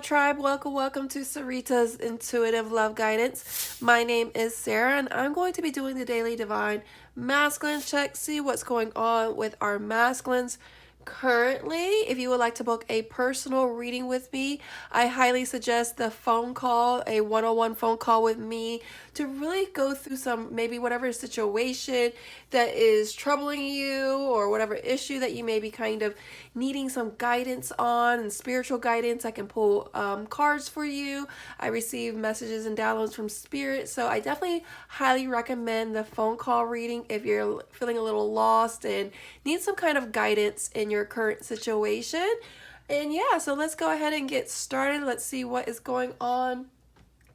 Love Tribe? Welcome to Sarita's Intuitive Love Guidance. My name is Sarah, and I'm going to be doing the daily divine masculine check. See what's going on with our masculines currently. If you would like to book a personal reading with me, I highly suggest the phone call, a one-on-one phone call with me to really go through some, maybe whatever situation that is troubling you or whatever issue that you may be kind of needing some guidance on and spiritual guidance. I can pull cards for you. I receive messages and downloads from spirit. So I definitely highly recommend the phone call reading if you're feeling a little lost and need some kind of guidance in your current situation. And yeah, so let's go ahead and get started. Let's see what is going on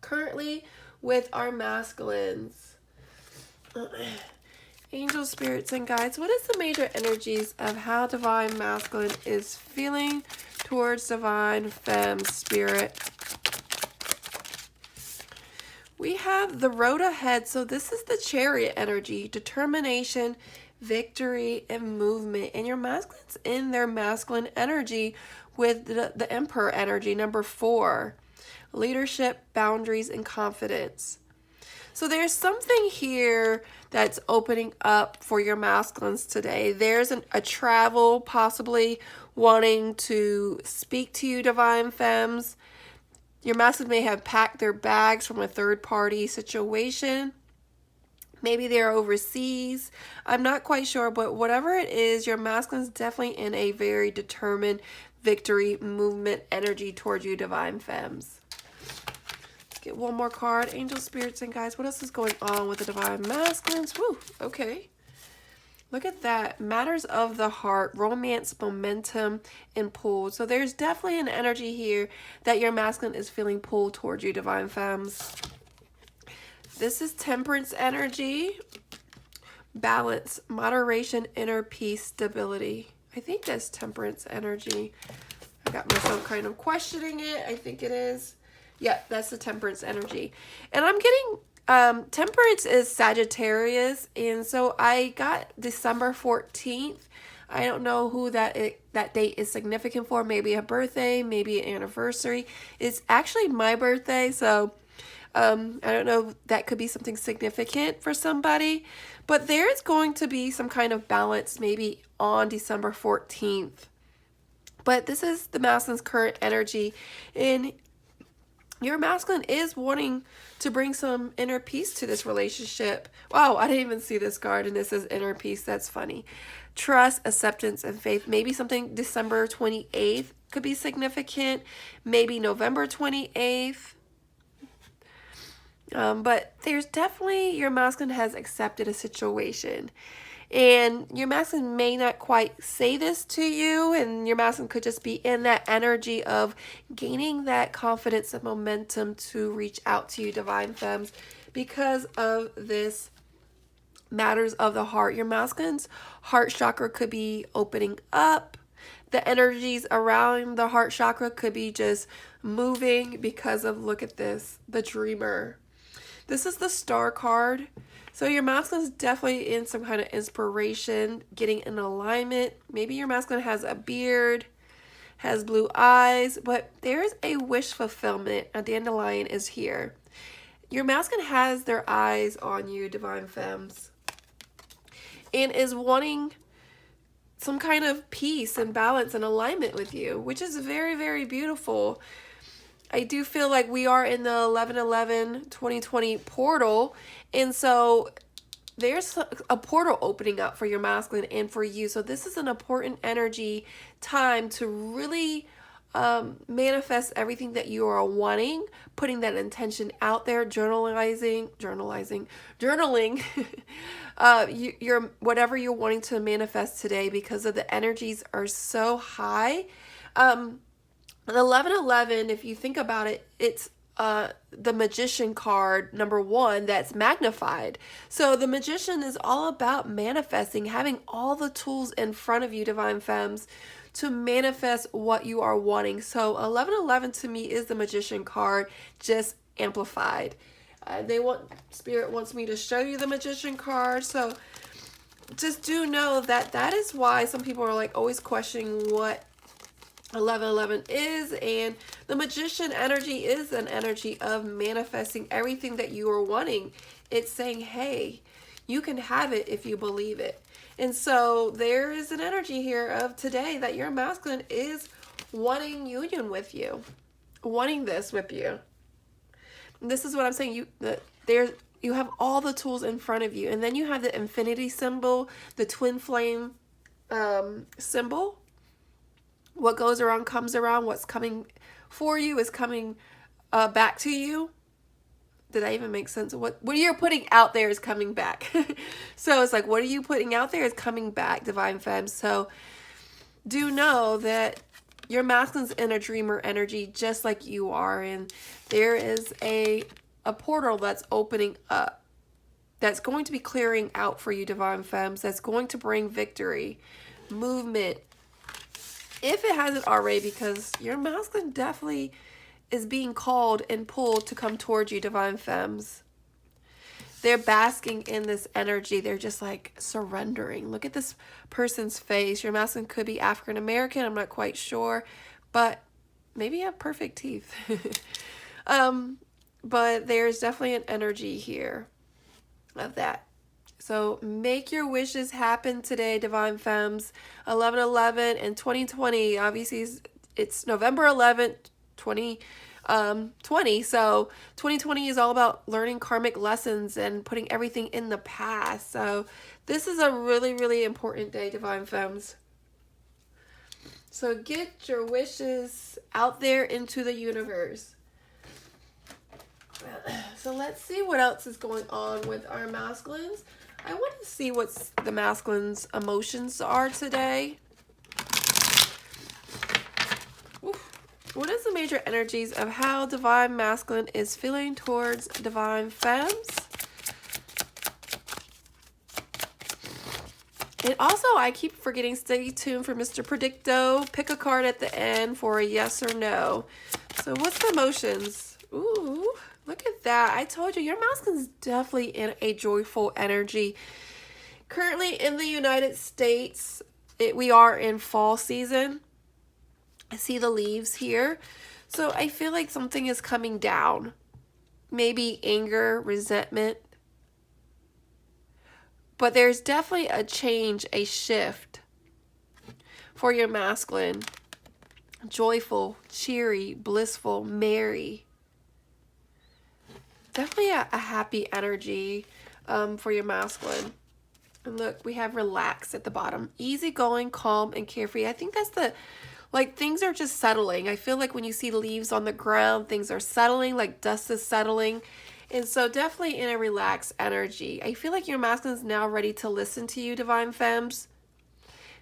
currently with our masculines. Angel, spirits, and guides, what is the major energies of how divine masculine is feeling towards divine femme spirit? We have the road ahead. So this is the chariot energy, determination, victory, and movement. And your masculines in their masculine energy with the emperor energy, number 4, leadership, boundaries, and confidence. So there's something here that's opening up for your masculines today. There's a travel, possibly wanting to speak to you, divine femmes. Your masculines may have packed their bags from a third-party situation. Maybe they're overseas. I'm not quite sure, but whatever it is, your masculine's definitely in a very determined victory movement energy towards you, divine femmes. Get one more card. Angel, spirits, and guides. What else is going on with the divine masculines? Woo, okay. Look at that. Matters of the heart, romance, momentum, and pull. So there's definitely an energy here that your masculine is feeling pulled towards you, divine femmes. This is temperance energy. Balance, moderation, inner peace, stability. I think that's temperance energy. I got myself kind of questioning it. I think it is. Yeah, that's the temperance energy. And I'm getting, temperance is Sagittarius. And so I got December 14th. I don't know who that date is significant for. Maybe a birthday, maybe an anniversary. It's actually my birthday. So I don't know, that could be something significant for somebody. But there's going to be some kind of balance maybe on December 14th. But this is the masculine's current energy. And your masculine is wanting to bring some inner peace to this relationship. Wow, I didn't even see this card, and this is inner peace. That's funny. Trust, acceptance, and faith. Maybe something December 28th could be significant. Maybe November 28th. But there's definitely, your masculine has accepted a situation. And your masculine may not quite say this to you, and your masculine could just be in that energy of gaining that confidence and momentum to reach out to you, divine femmes, because of this matters of the heart. Your masculine's heart chakra could be opening up. The energies around the heart chakra could be just moving because of, look at this, the dreamer. This is the star card. So your masculine is definitely in some kind of inspiration, getting in alignment. Maybe your masculine has a beard, has blue eyes, but there's a wish fulfillment. A dandelion is here. Your masculine has their eyes on you, divine femmes, and is wanting some kind of peace and balance and alignment with you, which is very, very beautiful. I do feel like we are in the 11/11/2020 portal, and so there's a portal opening up for your masculine and for you. So this is an important energy time to really manifest everything that you are wanting, putting that intention out there, journaling, you're whatever you're wanting to manifest today, because of the energies are so high. The 11/11, if you think about it, it's the magician card, number 1, that's magnified. So the magician is all about manifesting, having all the tools in front of you, divine femmes, to manifest what you are wanting. So 11/11 to me is the magician card, just amplified. Spirit wants me to show you the magician card. So just do know that that is why some people are like always questioning what 1111 is, and the magician energy is an energy of manifesting everything that you are wanting. It's saying, hey, you can have it if you believe it. And so there is an energy here of today that your masculine is wanting union with you, wanting this with you. And this is what I'm saying. You have all the tools in front of you, and then you have the infinity symbol, the twin flame symbol. What goes around comes around. What's coming for you is coming back to you. Did I even make sense? What you're putting out there is coming back. So it's like, what are you putting out there is coming back, Divine Femmes. So do know that your masculine's in a dreamer energy just like you are. And there is a portal that's opening up, that's going to be clearing out for you, Divine Femmes. That's going to bring victory, movement, if it hasn't already, because your masculine definitely is being called and pulled to come towards you, Divine Femmes. They're basking in this energy. They're just like surrendering. Look at this person's face. Your masculine could be African American. I'm not quite sure, but maybe you have perfect teeth. But there's definitely an energy here of that. So make your wishes happen today, Divine Femmes. 11/11 and 2020. Obviously, it's November 11th, 2020. So 2020 is all about learning karmic lessons and putting everything in the past. So this is a really, really important day, Divine Femmes. So get your wishes out there into the universe. So let's see what else is going on with our masculines. I want to see what the masculine's emotions are today. Oof. What is the major energies of how Divine Masculine is feeling towards Divine Femmes? And also, I keep forgetting, stay tuned for Mr. Predicto. Pick a card at the end for a yes or no. So what's the emotions? Ooh. Look at that. I told you, your masculine's definitely in a joyful energy. Currently in the United States, we are in fall season. I see the leaves here. So I feel like something is coming down. Maybe anger, resentment. But there's definitely a change, a shift for your masculine. Joyful, cheery, blissful, merry. Definitely a happy energy for your masculine. And look, we have relax at the bottom. Easygoing, calm, and carefree. I think that's things are just settling. I feel like when you see leaves on the ground, things are settling, like dust is settling. And so definitely in a relaxed energy. I feel like your masculine is now ready to listen to you, Divine Femmes.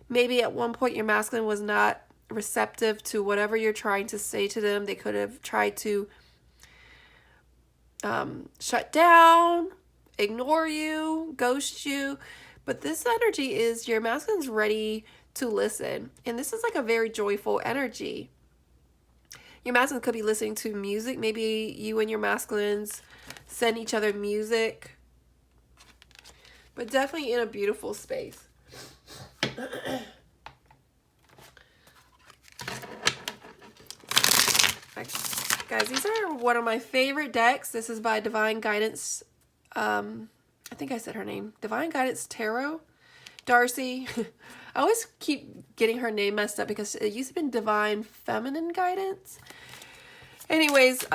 Maybe at one point your masculine was not receptive to whatever you're trying to say to them. They could have tried to shut down, ignore you, ghost you. But this energy is your masculine's ready to listen. And this is like a very joyful energy. Your masculine could be listening to music. Maybe you and your masculines send each other music. But definitely in a beautiful space. Guys, these are one of my favorite decks. This is by Divine Guidance. I think I said her name. Divine Guidance Tarot. Darcy. I always keep getting her name messed up because it used to be Divine Feminine Guidance. Anyways,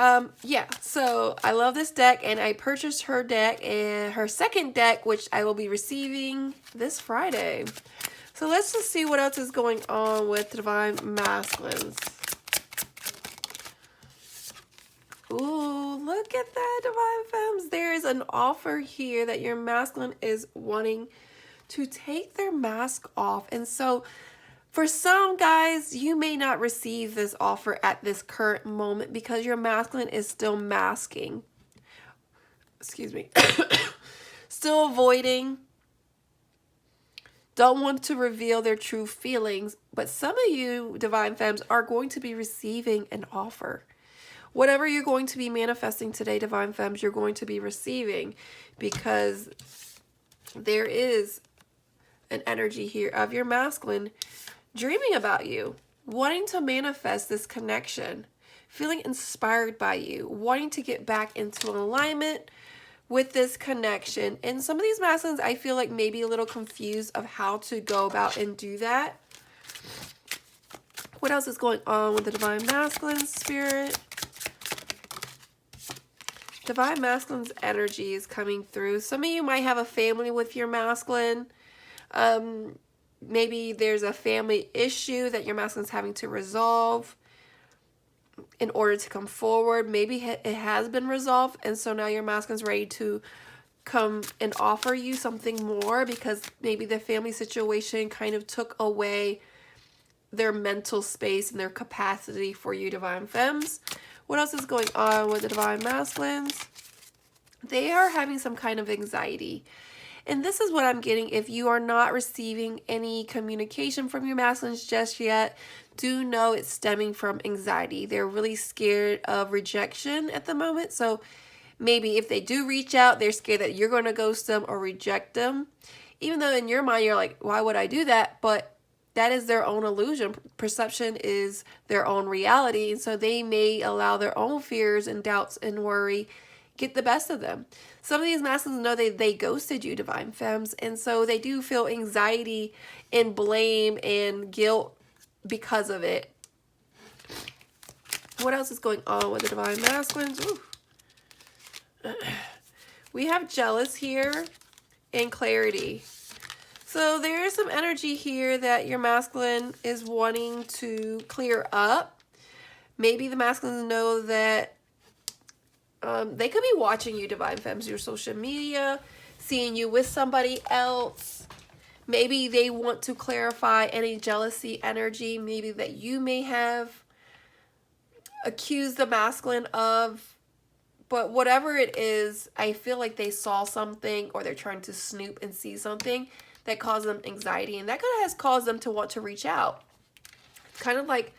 yeah. So I love this deck, and I purchased her deck and her second deck, which I will be receiving this Friday. So let's just see what else is going on with Divine Masculines. Ooh, look at that, Divine Femmes. There is an offer here that your masculine is wanting to take their mask off. And so for some guys, you may not receive this offer at this current moment because your masculine is still masking. Excuse me. Still avoiding. Don't want to reveal their true feelings. But some of you, Divine Femmes, are going to be receiving an offer. Whatever you're going to be manifesting today, Divine Femmes, you're going to be receiving, because there is an energy here of your masculine dreaming about you, wanting to manifest this connection, feeling inspired by you, wanting to get back into alignment with this connection. And some of these masculines, I feel like maybe a little confused of how to go about and do that. What else is going on with the Divine Masculine Spirit? Divine Masculine's energy is coming through. Some of you might have a family with your masculine. Maybe there's a family issue that your masculine's having to resolve in order to come forward. Maybe it has been resolved, and so now your masculine's ready to come and offer you something more, because maybe the family situation kind of took away their mental space and their capacity for you, Divine Femmes. What else is going on with the Divine Masculines? They are having some kind of anxiety. And this is what I'm getting. If you are not receiving any communication from your masculines just yet, do know it's stemming from anxiety. They're really scared of rejection at the moment. So maybe if they do reach out, they're scared that you're going to ghost them or reject them. Even though in your mind, you're like, why would I do that? But that is their own illusion. Perception is their own reality. And so they may allow their own fears and doubts and worry get the best of them. Some of these masculines know they ghosted you, Divine Femmes. And so they do feel anxiety and blame and guilt because of it. What else is going on with the Divine Masculines? Ooh. We have jealous here and clarity. So there is some energy here that your masculine is wanting to clear up. Maybe the masculines know that they could be watching you, Divine Femmes, your social media, seeing you with somebody else. Maybe they want to clarify any jealousy energy, maybe that you may have accused the masculine of. But whatever it is, I feel like they saw something, or they're trying to snoop and see something that caused them anxiety. And that kind of has caused them to want to reach out. Kind of like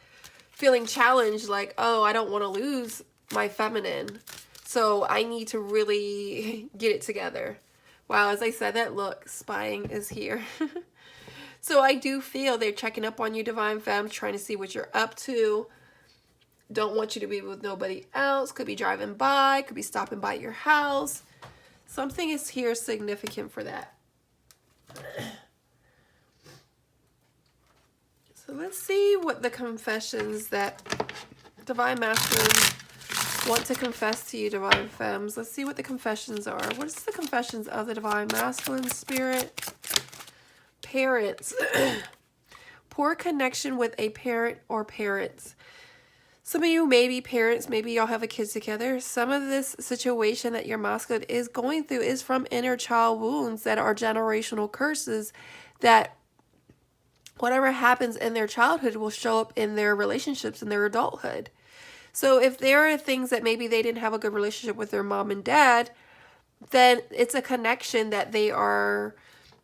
feeling challenged, like, oh, I don't want to lose my feminine, so I need to really get it together. Wow, as I said that, look, spying is here. So I do feel they're checking up on you, Divine Femmes, trying to see what you're up to. Don't want you to be with nobody else. Could be driving by, could be stopping by your house. Something is here significant for that. So let's see what the confessions that Divine Masculines want to confess to you, Divine Femmes. Let's see what the confessions are. What is the confessions of the Divine Masculine Spirit? Parents. Poor connection with a parent or parents. Some of you may be parents, maybe y'all have a kid together. Some of this situation that your masculine is going through is from inner child wounds that are generational curses, that whatever happens in their childhood will show up in their relationships in their adulthood. So if there are things that maybe they didn't have a good relationship with their mom and dad, then it's a connection that they are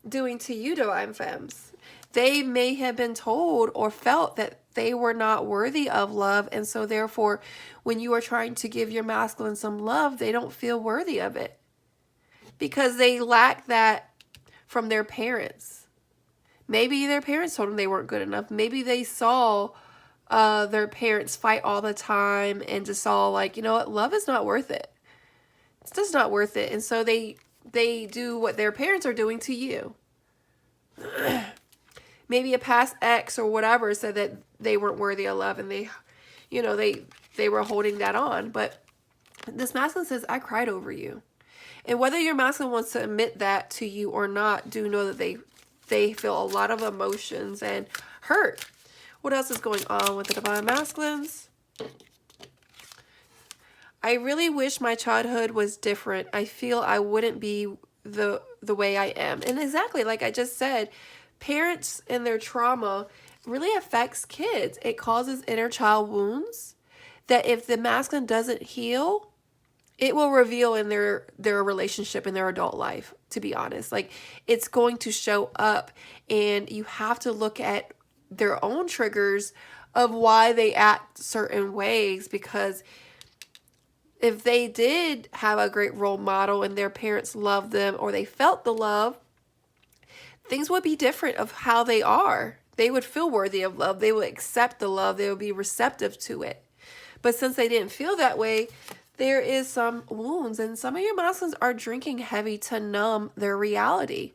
doing to you, Divine Femmes. They may have been told or felt that they were not worthy of love, and so therefore when you are trying to give your masculine some love, they don't feel worthy of it because they lack that from their parents. Maybe their parents told them they weren't good enough. Maybe they saw their parents fight all the time and just saw, like, you know what, love is not worth it. It's just not worth it. And so they do what their parents are doing to you. Maybe a past ex or whatever said that they weren't worthy of love, and they were holding that on. But this masculine says, I cried over you. And whether your masculine wants to admit that to you or not, do know that they feel a lot of emotions and hurt. What else is going on with the Divine Masculines? I really wish my childhood was different. I feel I wouldn't be the way I am. And exactly like I just said, parents and their trauma really affects kids. It causes inner child wounds that if the masculine doesn't heal, it will reveal in their relationship in their adult life, to be honest. Like, it's going to show up, and you have to look at their own triggers of why they act certain ways, because if they did have a great role model and their parents loved them or they felt the love, things would be different of how they are. They would feel worthy of love. They would accept the love. They would be receptive to it. But since they didn't feel that way, there is some wounds, and some of your masculines are drinking heavy to numb their reality.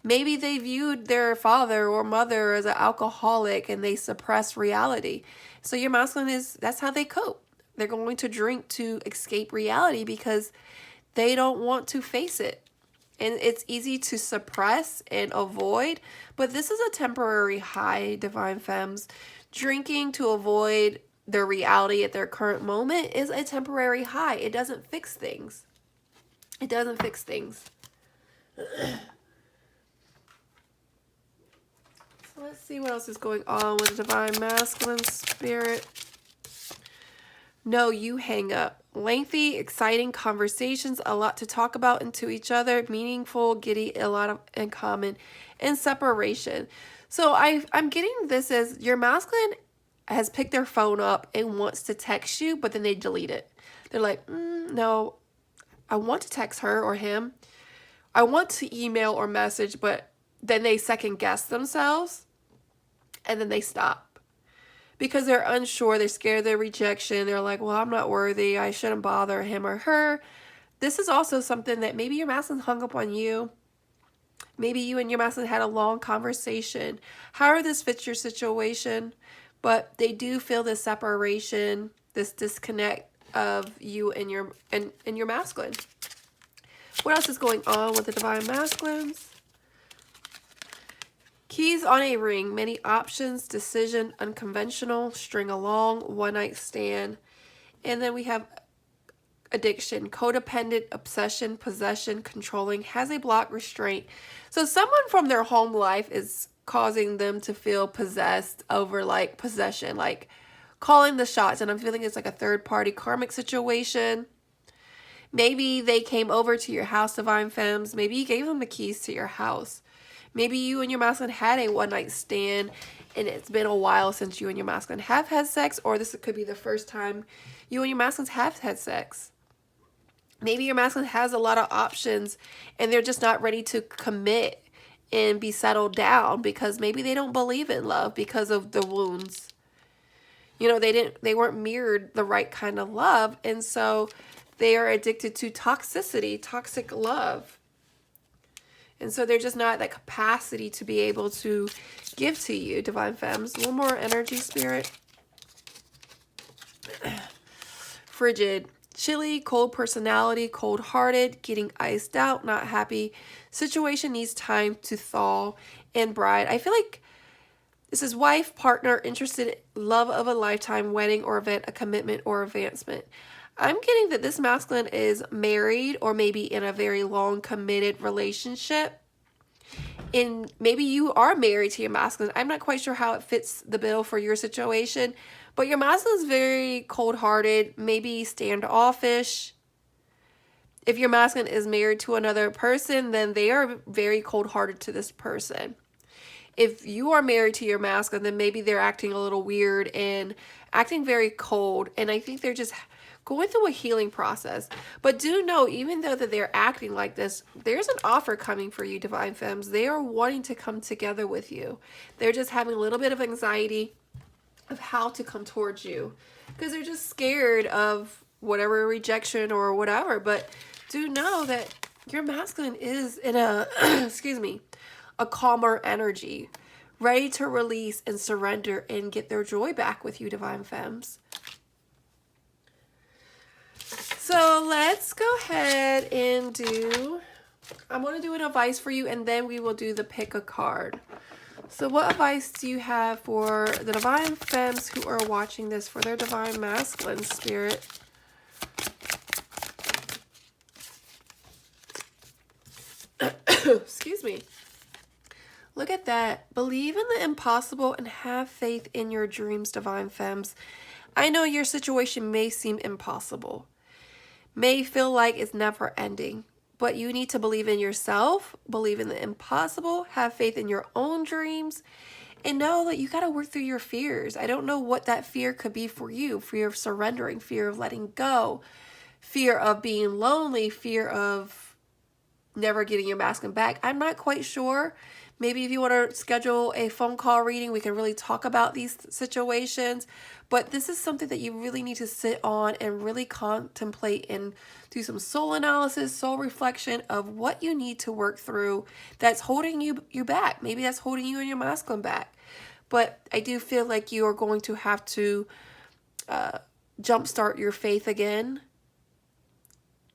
Maybe they viewed their father or mother as an alcoholic and they suppress reality. So your masculine that's how they cope. They're going to drink to escape reality because they don't want to face it. And it's easy to suppress and avoid, but this is a temporary high, Divine Femmes. Drinking to avoid their reality at their current moment is a temporary high. It doesn't fix things. It doesn't fix things. So let's see what else is going on with the Divine Masculine Spirit. No, you hang up. Lengthy, exciting conversations, a lot to talk about and to each other, meaningful, giddy, a lot in common, and separation. So I'm getting this as your masculine has picked their phone up and wants to text you, but then they delete it. They're like, no, I want to text her or him. I want to email or message, but then they second guess themselves and then they stop. Because they're unsure, they're scared of their rejection. They're like, well, I'm not worthy. I shouldn't bother him or her. This is also something that maybe your masculine hung up on you. Maybe you and your masculine had a long conversation. However this fits your situation, but they do feel this separation, this disconnect of you and your masculine. What else is going on with the Divine Masculines? Keys on a ring, many options, decision, unconventional, string along, one night stand. And then we have addiction, codependent, obsession, possession, controlling, has a block, restraint. So someone from their home life is causing them to feel possessed over like possession, like calling the shots. And I'm feeling it's like a third party karmic situation. Maybe they came over to your house, Divine Femmes. Maybe you gave them the keys to your house. Maybe you and your masculine had a one-night stand and it's been a while since you and your masculine have had sex, or this could be the first time you and your masculines have had sex. Maybe your masculine has a lot of options and they're just not ready to commit and be settled down because maybe they don't believe in love because of the wounds. You know, they weren't mirrored the right kind of love, and so they are addicted to toxicity, toxic love. And so they're just not that capacity to be able to give to you, Divine Femmes. One more energy, Spirit. Frigid. Chilly, cold personality, cold-hearted, getting iced out, not happy. Situation needs time to thaw. And bride. I feel like this is wife, partner, interested, love of a lifetime, wedding or event, a commitment or advancement. I'm getting that this masculine is married or maybe in a very long committed relationship. And maybe you are married to your masculine. I'm not quite sure how it fits the bill for your situation. But your masculine is very cold-hearted, maybe standoffish. If your masculine is married to another person, then they are very cold-hearted to this person. If you are married to your masculine, then maybe they're acting a little weird and acting very cold. And I think they're just going through a healing process. But do know, even though that they're acting like this, there's an offer coming for you, Divine Femmes. They are wanting to come together with you. They're just having a little bit of anxiety of how to come towards you because they're just scared of whatever rejection or whatever. But do know that your masculine is in a, excuse me, a calmer energy, ready to release and surrender and get their joy back with you, Divine Femmes. So let's go ahead and I'm going to do an advice for you, and then we will do the pick a card. So what advice do you have for the Divine Femmes who are watching this for their Divine Masculine, Spirit? Excuse me. Look at that. Believe in the impossible and have faith in your dreams, Divine Femmes. I know your situation may seem impossible, may feel like it's never ending, but you need to believe in yourself, believe in the impossible, have faith in your own dreams, and know that you got to work through your fears. I don't know what that fear could be for you. Fear of surrendering, fear of letting go, fear of being lonely, fear of never getting your masculine back. I'm not quite sure. Maybe if you want to schedule a phone call reading, we can really talk about these situations. But this is something that you really need to sit on and really contemplate and do some soul analysis, soul reflection of what you need to work through that's holding you back. Maybe that's holding you and your masculine back. But I do feel like you are going to have to jumpstart your faith again.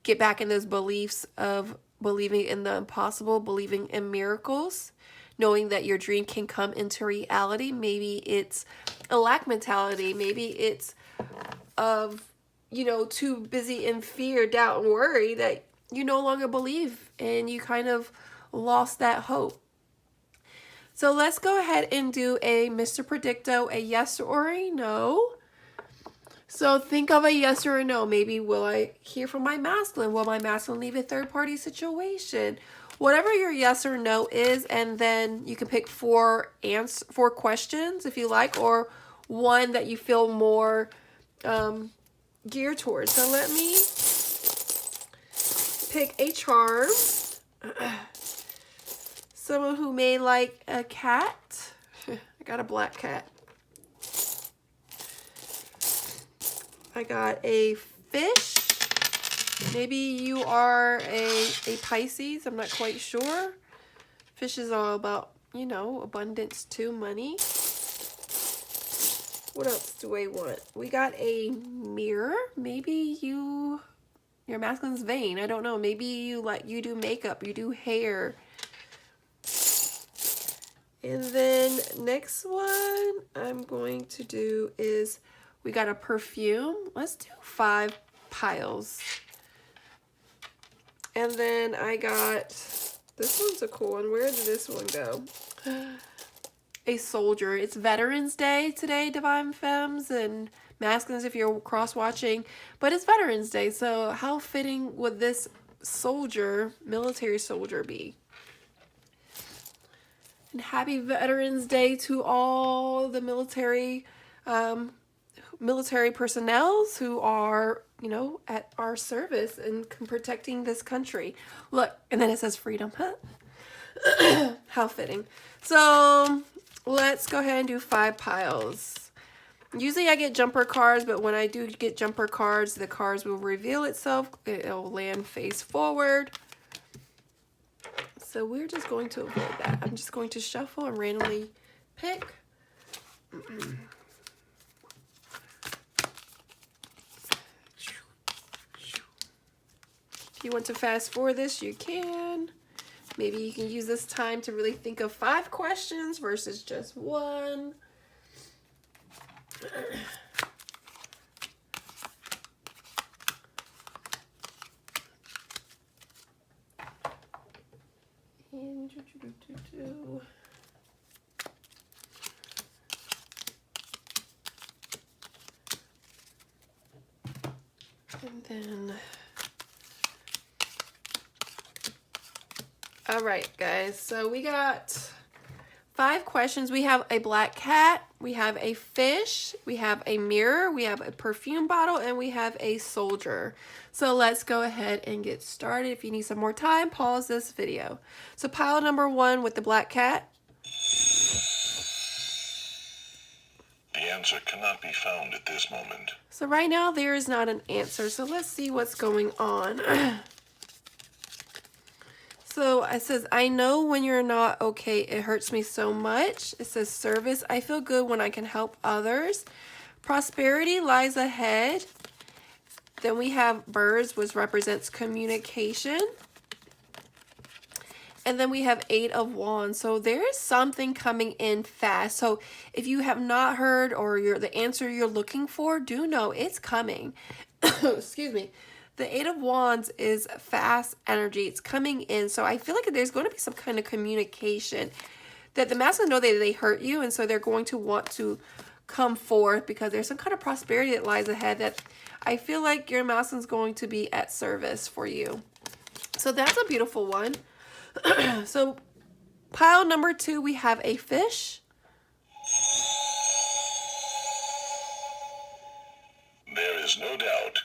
Get back in those beliefs of believing in the impossible, believing in miracles, knowing that your dream can come into reality. Maybe it's a lack mentality. Maybe it's of, too busy in fear, doubt, and worry that you no longer believe and you kind of lost that hope. So let's go ahead and do a Mr. Predicto, a yes or a no. So think of a yes or a no. Maybe will I hear from my masculine? Will my masculine leave a third-party situation? Whatever your yes or no is, and then you can pick four questions if you like, or one that you feel more geared towards. So let me pick a charm. Someone who may like a cat. I got a black cat. I got a fish. Maybe you are a Pisces. I'm not quite sure. Fish is all about, abundance too, money. What else do I want? We got a mirror. Maybe your masculine's vain. I don't know. Maybe you do makeup, you do hair. And then next one I'm going to do is we got a perfume. Let's do 5 piles. And then I got, this one's a cool one. Where did this one go? A soldier. It's Veterans Day today, Divine Femmes and Masculines if you're cross-watching. But it's Veterans Day, so how fitting would this soldier, military soldier, be? And happy Veterans Day to all the military personnels who are, at our service and protecting this country. Look, and then it says freedom. Huh? How fitting. So let's go ahead and do 5 piles. Usually I get jumper cards, but when I do get jumper cards, the cards will reveal itself. It'll land face forward. So we're just going to avoid that. I'm just going to shuffle and randomly pick. If you want to fast forward this, you can. Maybe you can use this time to really think of 5 questions versus just 1. And then, all right, guys, so we got 5 questions. We have a black cat, we have a fish, we have a mirror, we have a perfume bottle, and we have a soldier. So let's go ahead and get started. If you need some more time, pause this video. So pile number 1 with the black cat. The answer cannot be found at this moment. So right now there is not an answer. So let's see what's going on. So it says, I know when you're not okay, it hurts me so much. It says service, I feel good when I can help others. Prosperity lies ahead. Then we have birds, which represents communication. And then we have 8 of Wands. So there is something coming in fast. So if you have not heard or the answer you're looking for, do know it's coming. Excuse me. The 8 of Wands is fast energy. It's coming in. So I feel like there's going to be some kind of communication that the masculine know that they hurt you. And so they're going to want to come forth because there's some kind of prosperity that lies ahead that I feel like your masculine's going to be at service for you. So that's a beautiful one. So pile number 2, we have a fish. There is no doubt.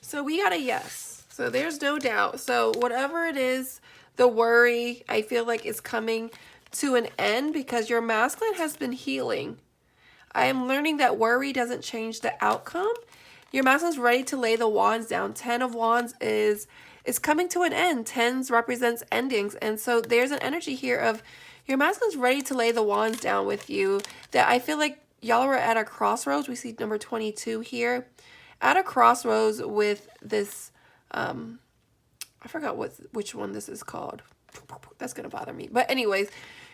So we got a yes. So there's no doubt. So whatever it is, the worry, I feel like is coming to an end because your masculine has been healing. I am learning that worry doesn't change the outcome. Your masculine's ready to lay the wands down. 10 of Wands is coming to an end. Tens represents endings. And so there's an energy here of your masculine's ready to lay the wands down with you. That I feel like y'all are at a crossroads. We see number 22 here. At a crossroads with this, I forgot which one this is called. That's going to bother me. But anyways,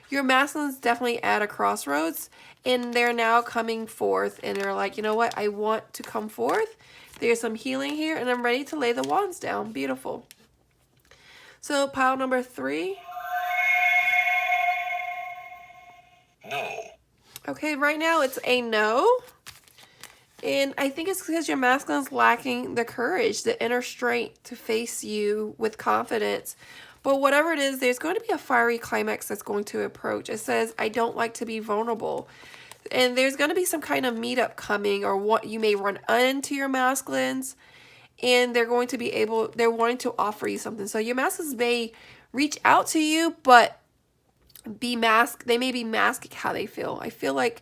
your masculine's definitely at a crossroads, and they're now coming forth, and they're like, you know what? I want to come forth. There's some healing here, and I'm ready to lay the wands down. Beautiful. So pile number 3. No. Okay, right now it's a no. And I think it's because your masculine's lacking the courage, the inner strength to face you with confidence. But whatever it is, there's going to be a fiery climax that's going to approach. It says, I don't like to be vulnerable. And there's going to be some kind of meetup coming, or what you may run into your masculines. And they're going to be able, they're wanting to offer you something. So your masculines may reach out to you, but they may be masking how they feel. I feel like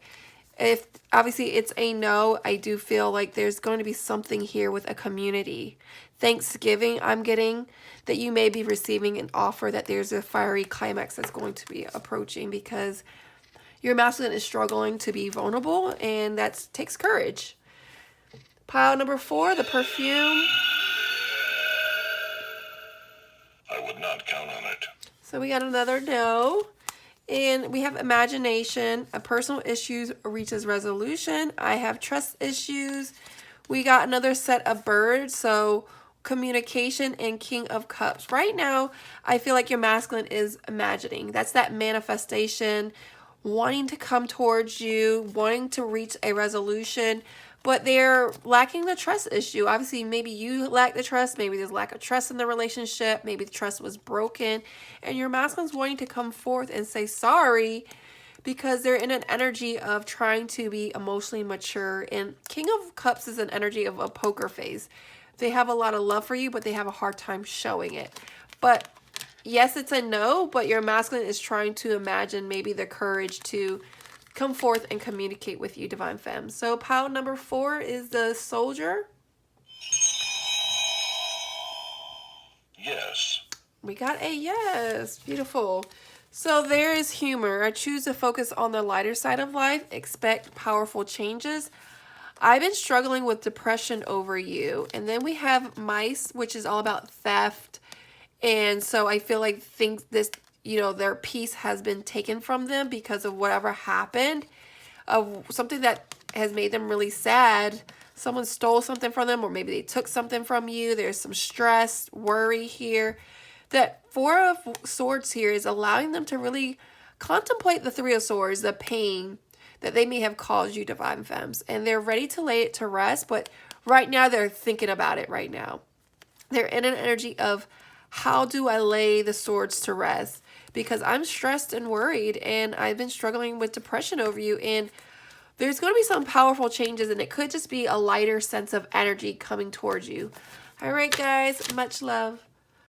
if obviously it's a no, I do feel like there's going to be something here with a community. Thanksgiving, I'm getting that you may be receiving an offer, that there's a fiery climax that's going to be approaching because your masculine is struggling to be vulnerable, and that takes courage. Pile number 4, the perfume. I would not count on it. So we got another no. And we have imagination. A personal issue reaches resolution. I have trust issues. We got another set of birds. So communication and King of Cups. Right now, I feel like your masculine is imagining. That's that manifestation, wanting to come towards you, wanting to reach a resolution, but they're lacking the trust issue. Obviously, maybe you lack the trust. Maybe there's lack of trust in the relationship. Maybe the trust was broken. And your masculine's wanting to come forth and say sorry because they're in an energy of trying to be emotionally mature. And King of Cups is an energy of a poker face. They have a lot of love for you, but they have a hard time showing it. But yes, it's a no, but your masculine is trying to imagine maybe the courage to come forth and communicate with you, Divine Femme. So pile number 4 is the Soldier. Yes. We got a yes. Beautiful. So there is humor. I choose to focus on the lighter side of life. Expect powerful changes. I've been struggling with depression over you. And then we have Mice, which is all about theft. And so I feel like their peace has been taken from them because of whatever happened, of something that has made them really sad. Someone stole something from them, or maybe they took something from you. There's some stress, worry here. That 4 of Swords here is allowing them to really contemplate the 3 of Swords, the pain that they may have caused you, Divine Femmes. And they're ready to lay it to rest, but right now they're thinking about it right now. They're in an energy of, how do I lay the swords to rest? Because I'm stressed and worried, and I've been struggling with depression over you, and there's going to be some powerful changes, and it could just be a lighter sense of energy coming towards you. All right, guys, much love.